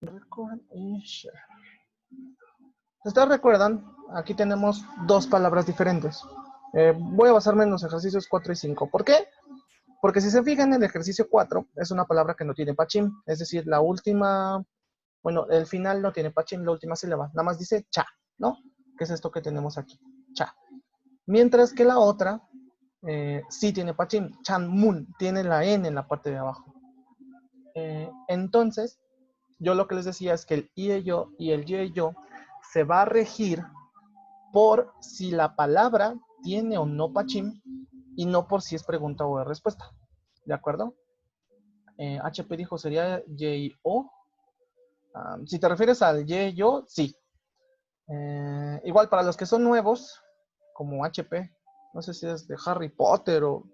Record y share. ¿Ustedes recuerdan? Aquí tenemos dos palabras diferentes. Voy a basarme en los ejercicios 4 y 5. ¿Por qué? Porque si se fijan, el ejercicio 4 es una palabra que no tiene pachín. Es decir, la última, bueno, el final no tiene pachín, la última sílaba. Nada más dice cha, ¿no? Que es esto que tenemos aquí, cha. Mientras que la otra sí tiene pachín, chan mun, tiene la N en la parte de abajo. Entonces, yo lo que les decía es que el I, yo y el Y, yo se va a regir por si la palabra tiene o no pachín y no por si es pregunta o es respuesta. ¿De acuerdo? HP dijo sería Y, O. Si te refieres al Y, yo, sí. Igual para los que son nuevos, como HP, no sé si es de Harry Potter o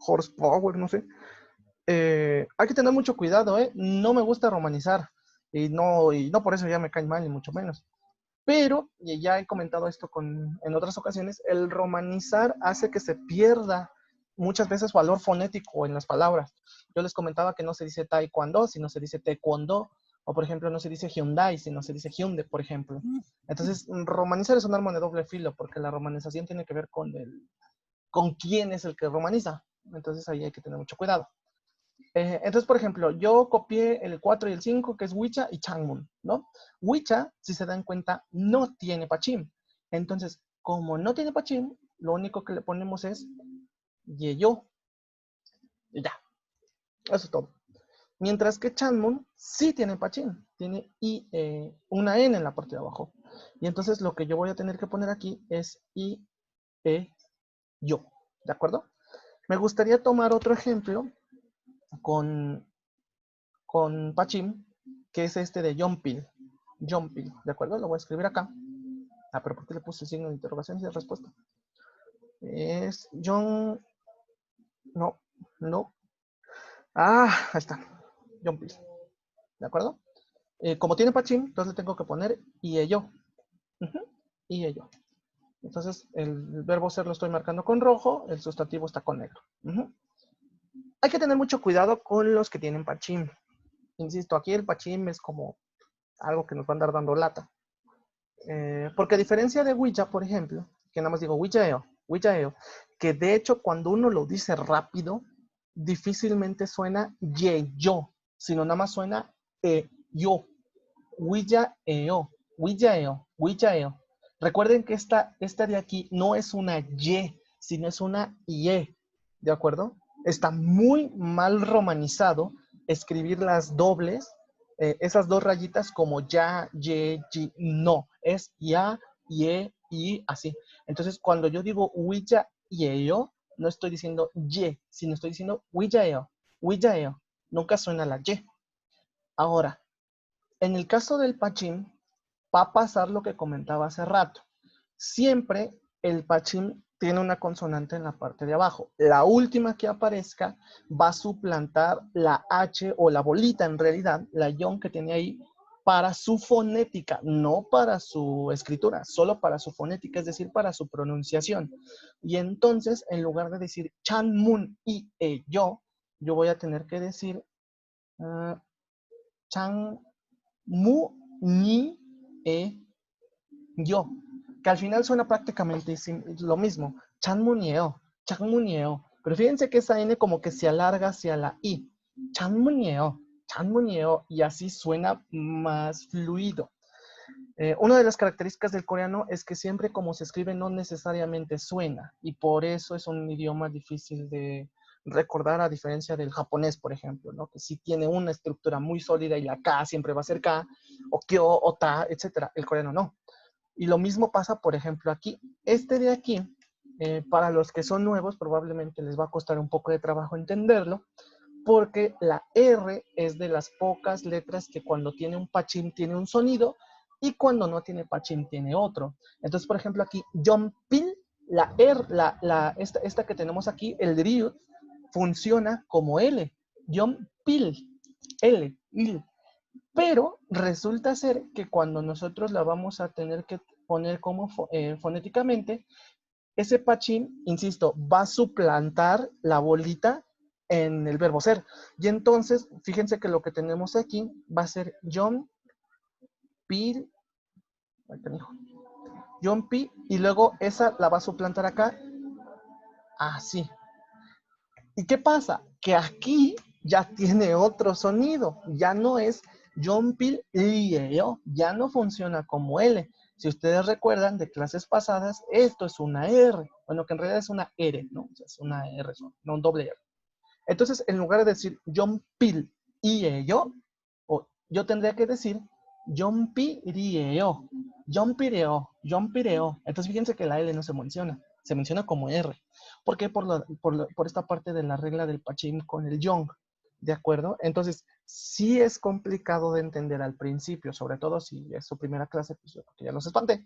Horsepower, no sé. Hay que tener mucho cuidado, ¿eh? No me gusta romanizar y no por eso ya me cae mal, ni mucho menos. Pero, y ya he comentado esto en otras ocasiones, el romanizar hace que se pierda muchas veces valor fonético en las palabras. Yo les comentaba que no se dice taekwondo, sino se dice taekwondo, o por ejemplo no se dice Hyundai, sino se dice Hyundai, por ejemplo. Entonces, romanizar es un arma de doble filo, porque la romanización tiene que ver con quién es el que romaniza. Entonces ahí hay que tener mucho cuidado. Entonces, por ejemplo, yo copié el 4 y el 5, que es Wicha y Changmun, ¿no? Wicha, si se dan cuenta, no tiene pachín. Entonces, como no tiene pachín, lo único que le ponemos es Yeyo. Y ya, eso es todo. Mientras que Changmun sí tiene pachín, tiene una N en la parte de abajo. Y entonces lo que yo voy a tener que poner aquí es I, E, yo. ¿De acuerdo? Me gustaría tomar otro ejemplo con Pachim, que es este de Yompil. Yompil, ¿de acuerdo? Lo voy a escribir acá. Pero ¿por qué le puse el signo de interrogación y de respuesta? Es John... No, no. Ahí está. Yompil. ¿De acuerdo? Como tiene Pachim, entonces le tengo que poner y ello. Y ello. Entonces, el verbo ser lo estoy marcando con rojo, el sustantivo está con negro. Hay que tener mucho cuidado con los que tienen Pachim. Insisto, aquí el Pachim es como algo que nos va a andar dando lata. Porque a diferencia de Ouija, por ejemplo, que nada más digo Ouijaeo, que de hecho cuando uno lo dice rápido, difícilmente suena ye, yo, sino nada más suena yo. Ouijaeo, Ouijaeo. Recuerden que esta de aquí no es una y, sino es una ie, ¿de acuerdo? Está muy mal romanizado escribir las dobles, esas dos rayitas como ya, ye, yi, no. Es ya, ye, y así. Entonces, cuando yo digo Ouija, yo, no estoy diciendo ye, sino estoy diciendo Ouijaeo, Ouijaeo. Nunca suena la y. Ahora, en el caso del pachín, va a pasar lo que comentaba hace rato. Siempre el pachín tiene una consonante en la parte de abajo. La última que aparezca va a suplantar la H o la bolita en realidad, la ion que tiene ahí, para su fonética, no para su escritura, solo para su fonética, es decir, para su pronunciación. Y entonces, en lugar de decir chan, mun y yo voy a tener que decir chan, mu, ni, yo, que al final suena prácticamente lo mismo, chanmunieo, chanmunieo, pero fíjense que esa N como que se alarga hacia la I, chanmunieo, chanmunieo, y así suena más fluido. Una de las características del coreano es que siempre como se escribe no necesariamente suena, y por eso es un idioma difícil de recordar, a diferencia del japonés, por ejemplo, ¿no? Que sí tiene una estructura muy sólida y la K siempre va a ser K, o Kyo, o Ta, etc. El coreano no. Y lo mismo pasa, por ejemplo, aquí. Este de aquí, para los que son nuevos, probablemente les va a costar un poco de trabajo entenderlo, porque la R es de las pocas letras que cuando tiene un pachín tiene un sonido y cuando no tiene pachín tiene otro. Entonces, por ejemplo, aquí, Yompil, la R, esta que tenemos aquí, el riut, funciona como L. Yompil, L, il. Pero resulta ser que cuando nosotros la vamos a tener que poner como fonéticamente, ese pachín, insisto, va a suplantar la bolita en el verbo ser. Y entonces, fíjense que lo que tenemos aquí va a ser John Pil, ahí te dijo, John P, y luego esa la va a suplantar acá, así. ¿Y qué pasa? Que aquí ya tiene otro sonido, ya no es John Pil Lieo, ya no funciona como L. Si ustedes recuerdan de clases pasadas, esto es una R, bueno, que en realidad es una R, ¿no? O sea, es una R, no un doble R. Entonces, en lugar de decir John Pil Lieo, yo tendría que decir John Pireo, John Pireo, John Pireo. Entonces, fíjense que la L no se menciona como R. ¿Por qué? Por esta parte de la regla del Pachín con el Young, ¿de acuerdo? Entonces, sí es complicado de entender al principio, sobre todo si es su primera clase, pues yo ya los espanté.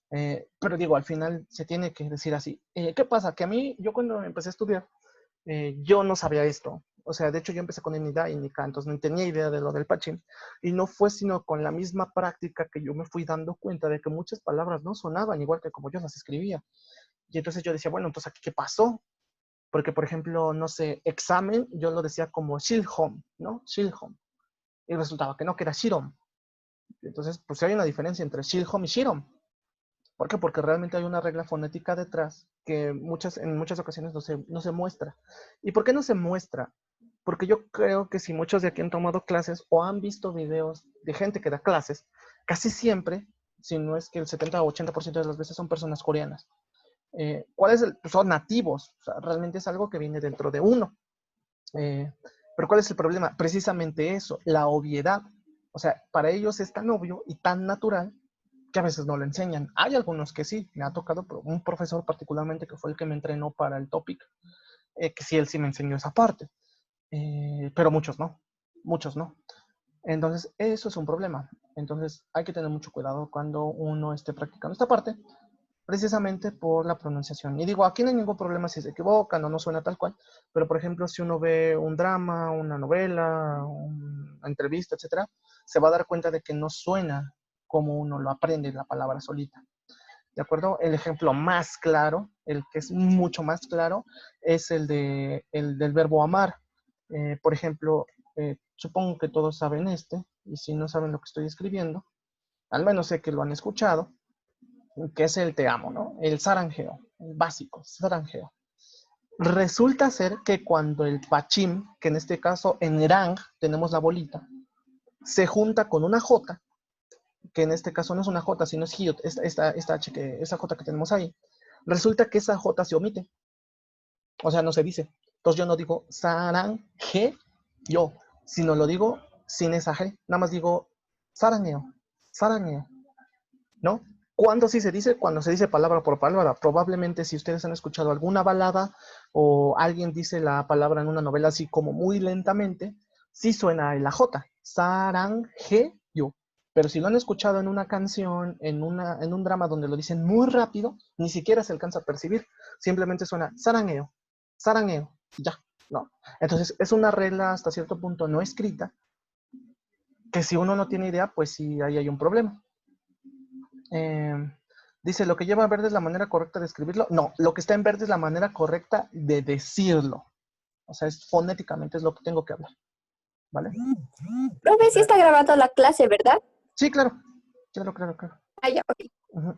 Pero digo, al final se tiene que decir así. ¿Qué pasa? Que a mí, yo cuando empecé a estudiar, yo no sabía esto. O sea, de hecho yo empecé con Enida y Nika, entonces no tenía idea de lo del Pachín. Y no fue sino con la misma práctica que yo me fui dando cuenta de que muchas palabras no sonaban igual que como yo las escribía. Y entonces yo decía, bueno, entonces aquí qué pasó. Porque, por ejemplo, no sé, examen, yo lo decía como Shilhom, ¿no? Shilhom. Y resultaba que no, que era Shirom. Entonces, pues hay una diferencia entre Shilhom y Shirom. ¿Por qué? Porque realmente hay una regla fonética detrás que en muchas ocasiones no se muestra. ¿Y por qué no se muestra? Porque yo creo que si muchos de aquí han tomado clases o han visto videos de gente que da clases, casi siempre, si no es que el 70 o 80% de las veces son personas coreanas. ¿Cuál es el? Pues son nativos, o sea, realmente es algo que viene dentro de uno. Pero ¿cuál es el problema? Precisamente eso, la obviedad. O sea, para ellos es tan obvio y tan natural que a veces no lo enseñan. Hay algunos que sí, me ha tocado un profesor particularmente que fue el que me entrenó para el topic, que sí, él sí me enseñó esa parte, pero muchos no. Entonces, eso es un problema. Entonces, hay que tener mucho cuidado cuando uno esté practicando esta parte, precisamente por la pronunciación. Y digo, aquí no hay ningún problema si se equivocan o no suena tal cual, pero por ejemplo, si uno ve un drama, una novela, una entrevista, etcétera, se va a dar cuenta de que no suena como uno lo aprende la palabra solita. ¿De acuerdo? El ejemplo más claro, el que es mucho más claro, es el del verbo amar. Por ejemplo, supongo que todos saben y si no saben lo que estoy escribiendo, al menos sé que lo han escuchado, que es el te amo, ¿no? El sarangeo, el básico, sarangeo. Resulta ser que cuando el pachim, que en este caso en rang tenemos la bolita, se junta con una J, que en este caso no es una J, sino es Hiot, esa J que tenemos ahí, resulta que esa J se omite. O sea, no se dice. Entonces yo no digo sarangeo, sino lo digo sin esa G. Nada más digo sarangeo, sarangeo, ¿no? ¿Cuándo sí se dice? Cuando se dice palabra por palabra. Probablemente si ustedes han escuchado alguna balada o alguien dice la palabra en una novela así como muy lentamente, sí suena la J. Sarangeo. Pero si lo han escuchado en una canción, en un drama donde lo dicen muy rápido, ni siquiera se alcanza a percibir. Simplemente suena sarangeo, sarangeo, ya, ¿no? Entonces es una regla hasta cierto punto no escrita, que si uno no tiene idea, pues sí, ahí hay un problema. Eh, Dice, ¿lo que lleva en verde es la manera correcta de escribirlo? No, lo que está en verde es la manera correcta de decirlo. O sea, fonéticamente es lo que tengo que hablar. ¿Vale? Profe, sí está grabando la clase, ¿verdad? Sí, claro. Claro. Ah, ya, ok.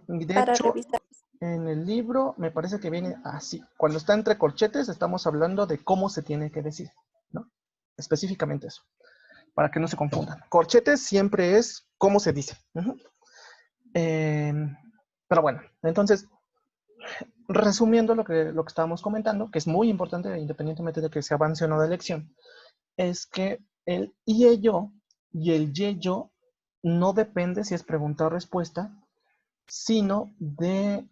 Y de Para hecho, revisar. en el libro me parece que viene así. Cuando está entre corchetes, estamos hablando de cómo se tiene que decir, ¿no? Específicamente eso, para que no se confundan. Corchetes siempre es cómo se dice. Pero bueno, entonces, resumiendo lo que estábamos comentando, que es muy importante, independientemente de que se avance o no de elección, es que el y yo y el y yo no depende si es pregunta o respuesta, sino de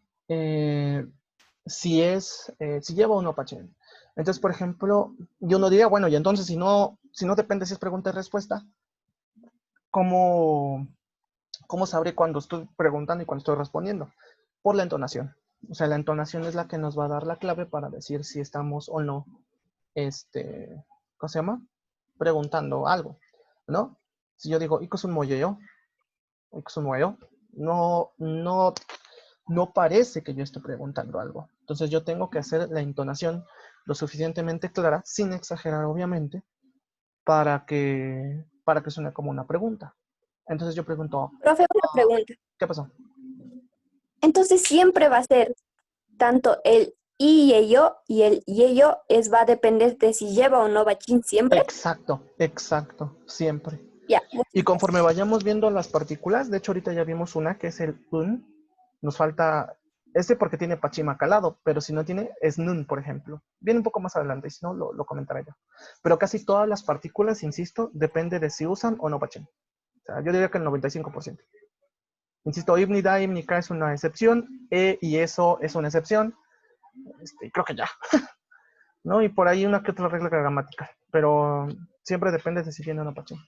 si lleva o no Pachén. Entonces, por ejemplo, yo no diría, bueno, y entonces si no depende si es pregunta y respuesta, ¿cómo, cómo sabré cuando estoy preguntando y cuando estoy respondiendo? Por la entonación. O sea, la entonación es la que nos va a dar la clave para decir si estamos o no, ¿cómo se llama? Preguntando algo, ¿no? Si yo digo, ¿ico es un molleo? ¿Ico es un molleo? No parece que yo esté preguntando algo. Entonces yo tengo que hacer la entonación lo suficientemente clara, sin exagerar obviamente, para que suene como una pregunta. Entonces yo pregunto, Profe, una pregunta. ¿qué pasó? Entonces siempre va a ser tanto el y ello y el y ello va a depender de si lleva o no bachín siempre. Exacto, siempre. Ya, Y muchas conforme gracias. vayamos viendo las partículas, de hecho ahorita ya vimos una que es el un, nos falta este porque tiene pachima calado, pero si no tiene, es nun, por ejemplo. Viene un poco más adelante, y si no, lo comentaré yo. Pero casi todas las partículas, insisto, depende de si usan o no pachima. O sea, yo diría que el 95%. Insisto, ibnida, ibnica es una excepción, y eso es una excepción. Creo que ya, ¿no? Y por ahí una que otra regla gramática, pero siempre depende de si tiene o no pachima.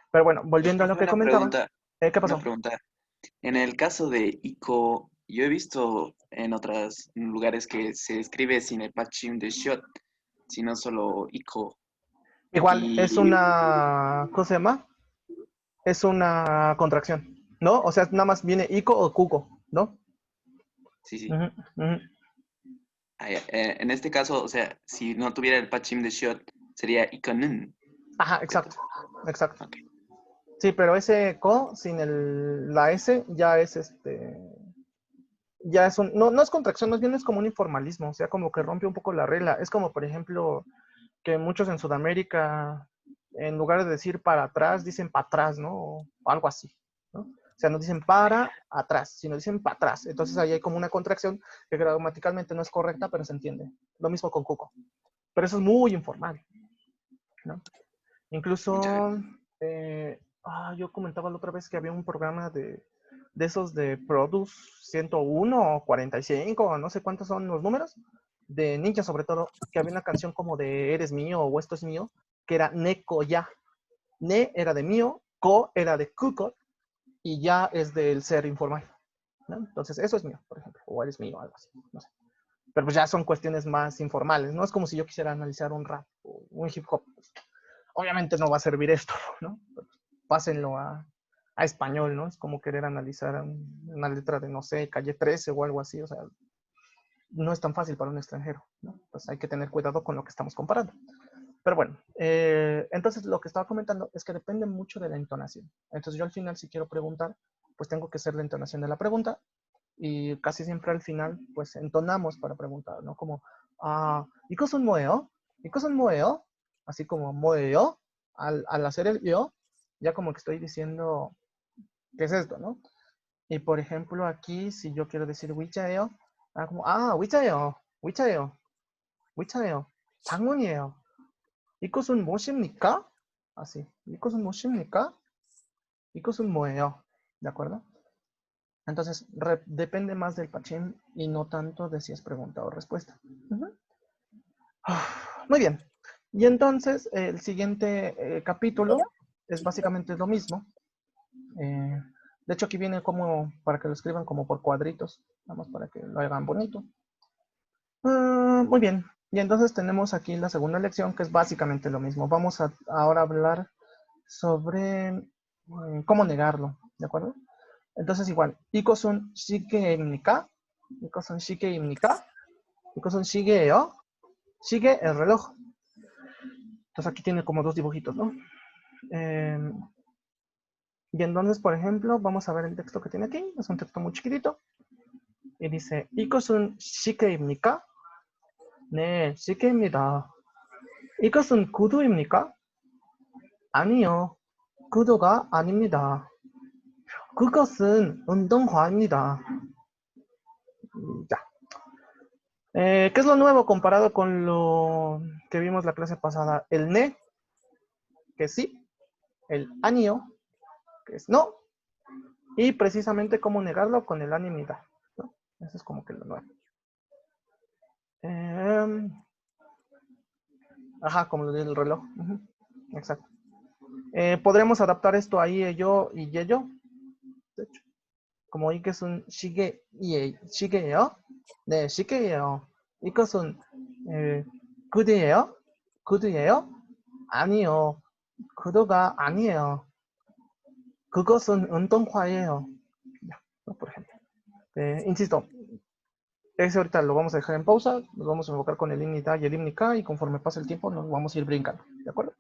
Pero bueno, volviendo a lo Profe, que comentaba, ¿qué una pasó? pregunta. En el caso de ICO, yo he visto en otros lugares que se escribe sin el pachim de shot, sino solo ICO. Igual, es Y una, ¿cómo se llama? Es una contracción, ¿no? O sea, nada más viene ico o cuco, ¿no? sí, sí. Ujú, ujú. En este caso, o sea, si no tuviera el pachim de shot, sería ICONN, Ajá, ¿cierto? exacto. Ok. Sí, pero ese co sin la S ya es ya es no es contracción, más bien es como un informalismo, o sea, como que rompe un poco la regla. Es como, por ejemplo, que muchos en Sudamérica, en lugar de decir para atrás, dicen para atrás, ¿no? O algo así, ¿no? O sea, no dicen para atrás, sino dicen para atrás. Entonces ahí hay como una contracción que gramaticalmente no es correcta, pero se entiende. Lo mismo con cuco. Pero eso es muy informal, ¿no? Ya. Incluso, yo comentaba la otra vez que había un programa de esos de Produce 101 o 45, o no sé cuántos son los números, de Ninja sobre todo, que había una canción como de Eres mío o Esto es mío, que era Neko ya. Ne era de mío, Ko era de Kuko, y ya es del ser informal, ¿no? Entonces, eso es mío, por ejemplo, o eres mío, algo así, no sé. Pero pues ya son cuestiones más informales, ¿no? Es como si yo quisiera analizar un rap o un hip hop. Pues, obviamente no va a servir esto, ¿no? Pásenlo a español, ¿no? Es como querer analizar una letra de, no sé, Calle 13 o algo así, o sea, no es tan fácil para un extranjero, ¿no? Pues hay que tener cuidado con lo que estamos comparando. Pero bueno, entonces lo que estaba comentando es que depende mucho de la entonación. Entonces yo al final, si quiero preguntar, pues tengo que ser la entonación de la pregunta, y casi siempre al final, pues entonamos para preguntar, ¿no? Como, ¿이것은 뭐예요? ¿이것은 뭐예요? Así como, 뭐예요? Al hacer el yo, ya como que estoy diciendo, ¿qué es esto, no? Y por ejemplo, aquí, si yo quiero decir 위자예요, como, 위자예요, 위자예요, 위자예요, 장문이에요. 이것은 무엇입니까? Así, 이것은 무엇입니까? 이것은 뭐예요? ¿De acuerdo? Entonces, depende más del pachín y no tanto de si es pregunta o respuesta. Uh-huh. Muy bien. Y entonces, el siguiente capítulo es básicamente lo mismo. De hecho, aquí viene como para que lo escriban como por cuadritos, vamos, para que lo hagan bonito. Muy bien. Y entonces tenemos aquí la segunda lección, que es básicamente lo mismo. Vamos a ahora hablar sobre cómo negarlo, ¿de acuerdo? Entonces igual, 이것은 시계입니까? 이것은 시계입니까? 이것은 시계예요? 시계, el reloj. Entonces aquí tiene como dos dibujitos, ¿no? Y entonces, por ejemplo, vamos a ver el texto que tiene aquí. Es un texto muy chiquitito. Y dice, 이것은 시계입니까? 네, 시계입니다. 이것은 구두입니까? 아니요, 구두가 아닙니다. 그것은 운동화입니다. Ya. ¿Qué es lo nuevo comparado con lo que vimos la clase pasada? El ne, que es sí, el anio, que es no, y precisamente cómo negarlo con el animidad, ¿no? Eso es como que lo nuevo. Como lo del reloj. Uh-huh. Exacto. Podremos adaptar esto ahí, yo y yo. De hecho, como que es un shige y shige요. 네, 시계예요. 이것은 구두예요? 구두예요? 아니요. 구두가 아니에요. 그것은 운동화예요. Ya, ¿no? Por ejemplo. Insisto, ese ahorita lo vamos a dejar en pausa, nos vamos a enfocar con el IMNI-DA y el IMNI-K, y conforme pase el tiempo nos vamos a ir brincando, ¿de acuerdo?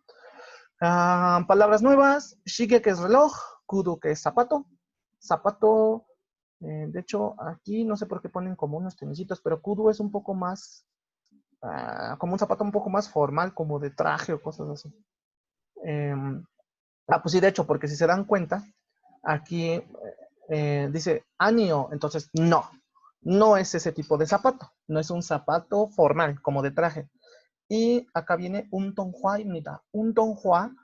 Palabras nuevas. Shige, que es reloj. Kudo, que es zapato. Zapato, de hecho, aquí no sé por qué ponen como unos tenisitos, pero kudo es un poco más, como un zapato un poco más formal, como de traje o cosas así. Pues sí, de hecho, porque si se dan cuenta, aquí dice anio, entonces no es ese tipo de zapato, no es un zapato formal, como de traje. Y acá viene un tonghua imnita. Un tonghua,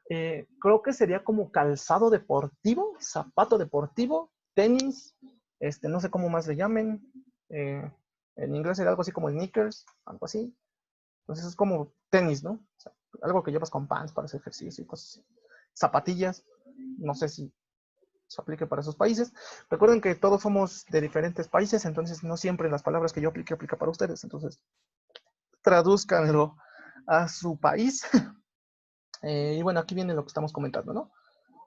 creo que sería como calzado deportivo, zapato deportivo, tenis, no sé cómo más le llamen. En inglés sería algo así como sneakers, algo así. Entonces es como tenis, ¿no? O sea, algo que llevas con pants para hacer ejercicio y cosas así. Zapatillas, no sé si se aplique para esos países. Recuerden que todos somos de diferentes países, entonces no siempre las palabras que yo aplica para ustedes. Entonces, tradúzcanlo a su país. Y bueno, aquí viene lo que estamos comentando, ¿no?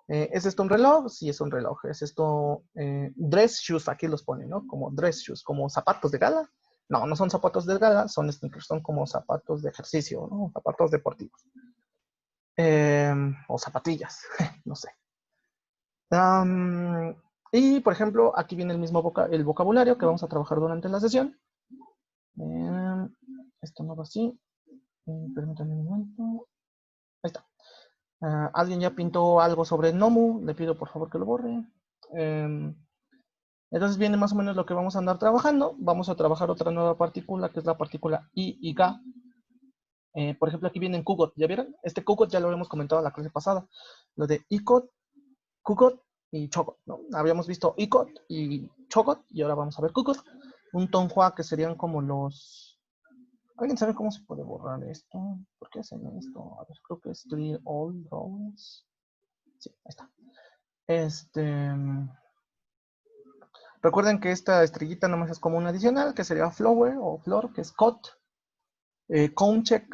¿Es esto un reloj? Sí, es un reloj. ¿Es esto dress shoes? Aquí los ponen, ¿no? Como dress shoes, como zapatos de gala. No, no son zapatos de gala, son sneakers, son como zapatos de ejercicio, ¿no? Zapatos deportivos. O zapatillas, no sé. Y, por ejemplo, aquí viene el mismo el vocabulario que vamos a trabajar durante la sesión. Esto no va así. Permítanme un momento. Ahí está. Alguien ya pintó algo sobre Nomu. Le pido por favor que lo borre. Entonces viene más o menos lo que vamos a andar trabajando. Vamos a trabajar otra nueva partícula, que es la partícula I y Ga. Por ejemplo, aquí viene Kugot. ¿Ya vieron? Este Kugot ya lo habíamos comentado en la clase pasada. Lo de Ikot, Kugot y Chogot, ¿no? Habíamos visto Ikot y Chogot y ahora vamos a ver Kugot. Un Tonghua que serían como los... ¿Alguien sabe cómo se puede borrar esto? ¿Por qué hacen esto? A ver, creo que es Clear All Drawings. Sí, ahí está. Recuerden que esta estrellita nomás es como un adicional, que sería flower o flor, que es cot. Councheck,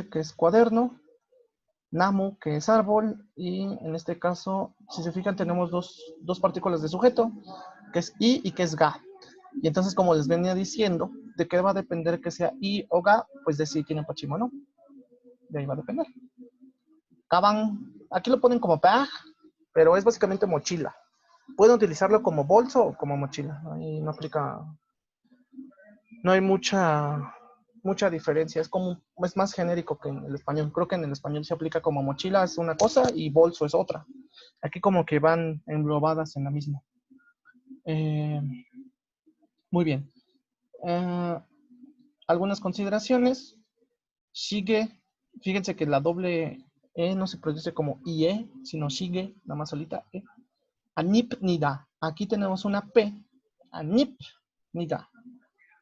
que es cuaderno. Namu, que es árbol. Y en este caso, si se fijan, tenemos dos partículas de sujeto, que es i y que es ga. Y entonces, como les venía diciendo, ¿de qué va a depender que sea i o ga? Pues de si tienen pachimo o no. De ahí va a depender. Kaban, aquí lo ponen como bag, pero es básicamente mochila. Pueden utilizarlo como bolso o como mochila. Ahí no aplica, no hay mucha diferencia. Es más genérico que en el español. Creo que en el español se aplica como mochila es una cosa y bolso es otra. Aquí como que van englobadas en la misma. Muy bien. Algunas consideraciones. Sigue. Fíjense que la doble E no se produce como IE, sino sigue, nada más solita. E. Anipnida. Aquí tenemos una P. Anipnida.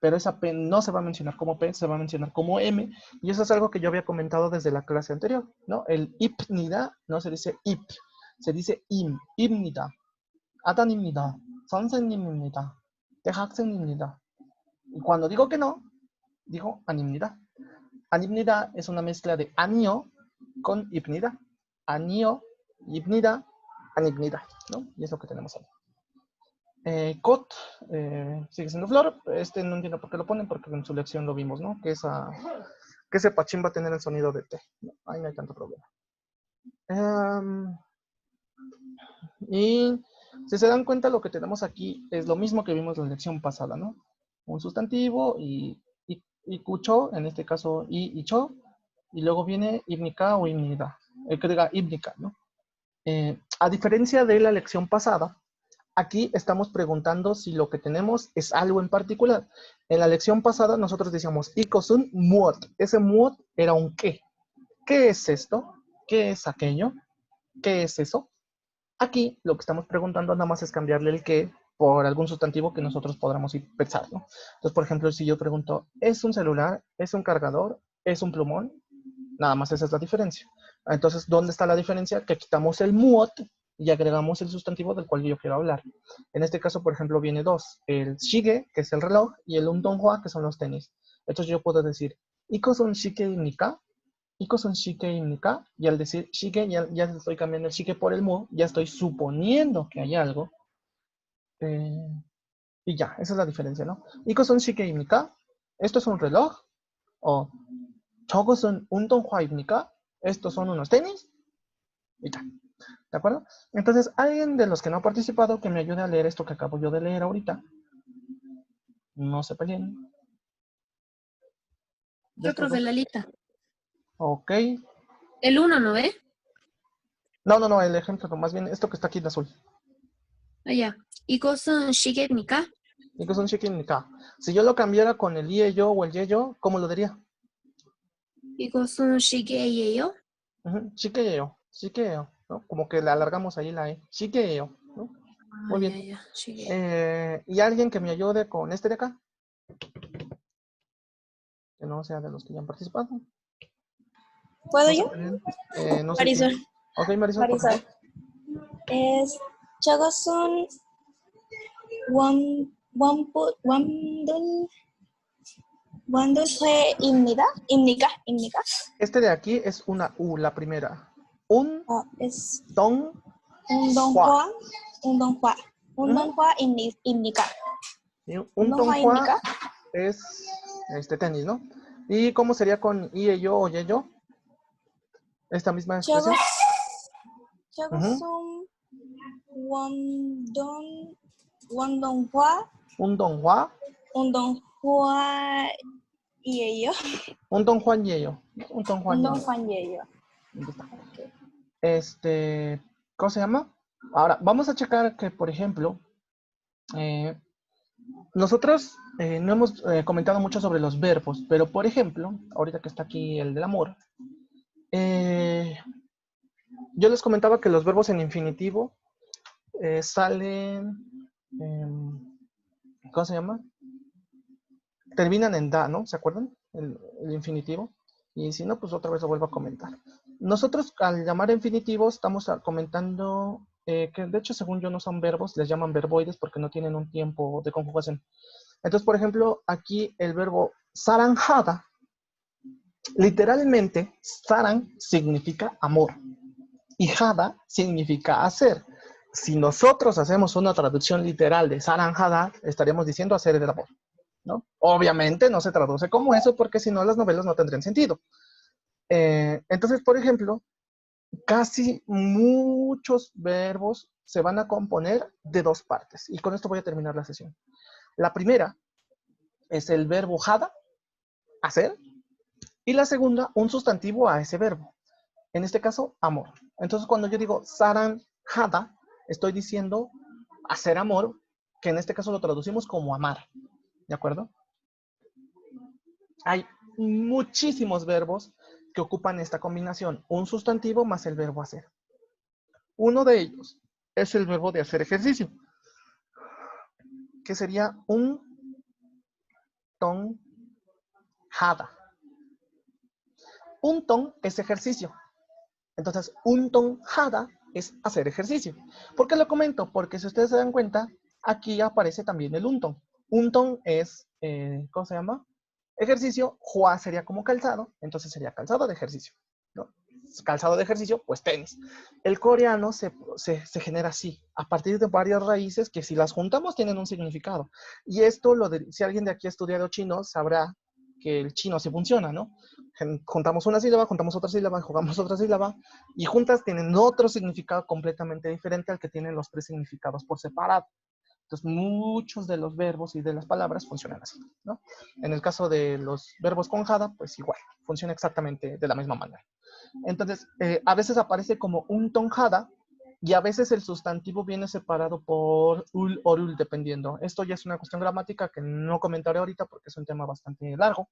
Pero esa P no se va a mencionar como P, se va a mencionar como M. Y eso es algo que yo había comentado desde la clase anterior, ¿no? El ipnida no se dice ip, se dice imnida. Atanimnida. 선생님입니다. 대학생입니다. Y cuando digo que no, digo animnida. Animnida es una mezcla de anio con ipnida. Anio, ipnida, animnida, ¿no? Y es lo que tenemos ahí. Cot sigue siendo flor. No entiendo por qué lo ponen, porque en su lección lo vimos, ¿no? Que ese pachín va a tener el sonido de T. ¿No? Ahí no hay tanto problema. Y si se dan cuenta, lo que tenemos aquí es lo mismo que vimos en la lección pasada, ¿no? Un sustantivo y cucho, en este caso y cho, y luego viene ibnica o ibnida, que diga ibnica, ¿no? A diferencia de la lección pasada, aquí estamos preguntando si lo que tenemos es algo en particular. En la lección pasada nosotros decíamos ikosun muot. Ese muot era un qué. ¿Qué es esto? ¿Qué es aquello? ¿Qué es eso? Aquí lo que estamos preguntando nada más es cambiarle el qué por algún sustantivo que nosotros podamos ir pensar, ¿no? Entonces, por ejemplo, si yo pregunto, ¿es un celular? ¿Es un cargador? ¿Es un plumón? Nada más esa es la diferencia. Entonces, ¿dónde está la diferencia? Que quitamos el muot y agregamos el sustantivo del cual yo quiero hablar. En este caso, por ejemplo, viene dos. El shige, que es el reloj, y el undonghua, que son los tenis. Entonces yo puedo decir, ¿iko son shike nika? ¿Iko son shike nika? Y al decir shike, ya estoy cambiando el shike por el mu, ya estoy suponiendo que hay algo. Y ya, esa es la diferencia, ¿no? ¿Iko son shike nika? ¿Esto es un reloj? O ¿chogo son undonghua nika? estos son unos tenis, y ya. ¿De acuerdo? Entonces, alguien de los que no ha participado que me ayude a leer esto que acabo yo de leer ahorita. No se peleen. De Yo, estos profe, dos. Lalita. Ok. El 1, ¿no ve? No, el ejemplo, no, más bien esto que está aquí en azul. Allá. 이것은 시계입니까? Y que es un chiquinica. Si yo lo cambiara con el IE yo o el YE yo, ¿cómo lo diría? 이것은 시계예요? Chiqueo, ¿no? Como que le alargamos ahí la E. Chiqueo, ¿no? Muy bien. Ya, 시계. ¿Y alguien que me ayude con este de acá? Que no sea de los que ya han participado. ¿Puedo No se yo? peleen. No sé Marisol. quién. Ok, Marisol, por Marisol. favor. Es 저것은 원두쇠입니다. 입니까? Este de aquí es una U, la primera. Un Es don 운동화입니까? ¿sí? Un 운동화입니까? tonghua es tenis, ¿no? ¿Y cómo sería con IE yo o YE yo? Esta misma expresión. 저것은 운동화 Un donghua. 운동화이에요. Un donghua YE yo. Un donghua YE yo. 운동화이에요. Ahí está. ¿Cómo se llama? Ahora, vamos a checar que, por ejemplo, nosotros no hemos comentado mucho sobre los verbos, pero, por ejemplo, ahorita que está aquí el del amor, yo les comentaba que los verbos en infinitivo salen, ¿cómo se llama? Terminan en da, ¿no? ¿Se acuerdan? El infinitivo. Y si no, pues otra vez lo vuelvo a comentar. Nosotros al llamar infinitivos estamos comentando que de hecho según yo no son verbos, les llaman verboides porque no tienen un tiempo de conjugación. Entonces, por ejemplo, aquí el verbo saranjada, literalmente, sarang significa amor y jada significa hacer. Si nosotros hacemos una traducción literal de saranjada, estaríamos diciendo hacer el amor, ¿no? Obviamente no se traduce como eso porque si no las novelas no tendrían sentido. Entonces, por ejemplo, casi muchos verbos se van a componer de dos partes. Y con esto voy a terminar la sesión. La primera es el verbo jada, hacer, y la segunda, un sustantivo a ese verbo. En este caso, amor. Entonces, cuando yo digo saranjada, estoy diciendo hacer amor, que en este caso lo traducimos como amar. ¿De acuerdo? Hay muchísimos verbos que ocupan esta combinación, un sustantivo más el verbo hacer. Uno de ellos es el verbo de hacer ejercicio, que sería un tonjada. Un ton es ejercicio. Entonces, un tonjada es hacer ejercicio. ¿Por qué lo comento? Porque si ustedes se dan cuenta, aquí aparece también el unton. Unton es, ¿cómo se llama? Ejercicio. Hua sería como calzado, entonces sería calzado de ejercicio, ¿no? Calzado de ejercicio, pues tenis. El coreano se genera así, a partir de varias raíces que si las juntamos tienen un significado. Y esto, si alguien de aquí ha estudiado chino, sabrá que el chino sí funciona, ¿no? Juntamos una sílaba, juntamos otra sílaba, jugamos otra sílaba, y juntas tienen otro significado completamente diferente al que tienen los tres significados por separado. Entonces, muchos de los verbos y de las palabras funcionan así, ¿no? En el caso de los verbos con jada, pues igual, funciona exactamente de la misma manera. Entonces, a veces aparece como un tonjada y a veces el sustantivo viene separado por ul o rul, dependiendo. Esto ya es una cuestión gramática que no comentaré ahorita porque es un tema bastante largo,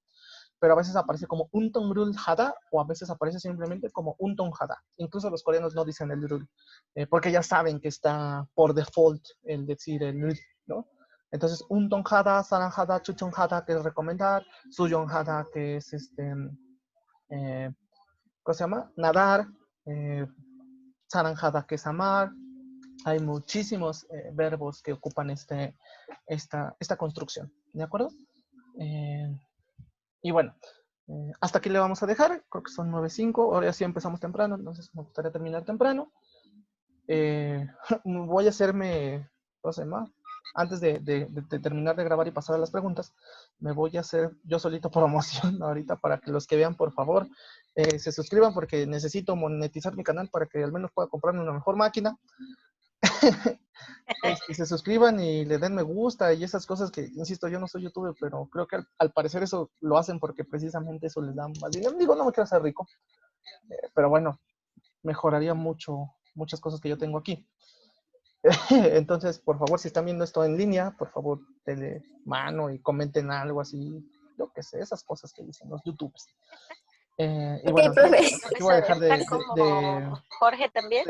pero a veces aparece como un ton rul hada o a veces aparece simplemente como un ton hada. Incluso los coreanos no dicen el rul, porque ya saben que está por default el decir el rul, ¿no? Entonces, un ton hada, saran hada, chuchon hada, que es recomendar, suyon hada, que es ¿cómo se llama? Nadar, saranjada, que es amar. Hay muchísimos verbos que ocupan esta construcción, ¿de acuerdo? Y bueno, hasta aquí le vamos a dejar, creo que son 9:05, ahora sí empezamos temprano, entonces me gustaría terminar temprano. Voy a hacerme, ¿cómo se llama? antes de terminar de grabar y pasar a las preguntas, me voy a hacer yo solito promoción ahorita para que los que vean, por favor, se suscriban porque necesito monetizar mi canal para que al menos pueda comprarme una mejor máquina. Y se suscriban y le den me gusta y esas cosas que, insisto, yo no soy youtuber, pero creo que al parecer eso lo hacen porque precisamente eso les da más dinero. Digo, no me quiero hacer rico, pero bueno, mejoraría muchas cosas que yo tengo aquí. Entonces, por favor, si están viendo esto en línea, por favor, denle mano y comenten algo así, yo qué sé, esas cosas que dicen los youtubers. Y Ok, bueno, profe. aquí voy a dejar Están como Jorge también.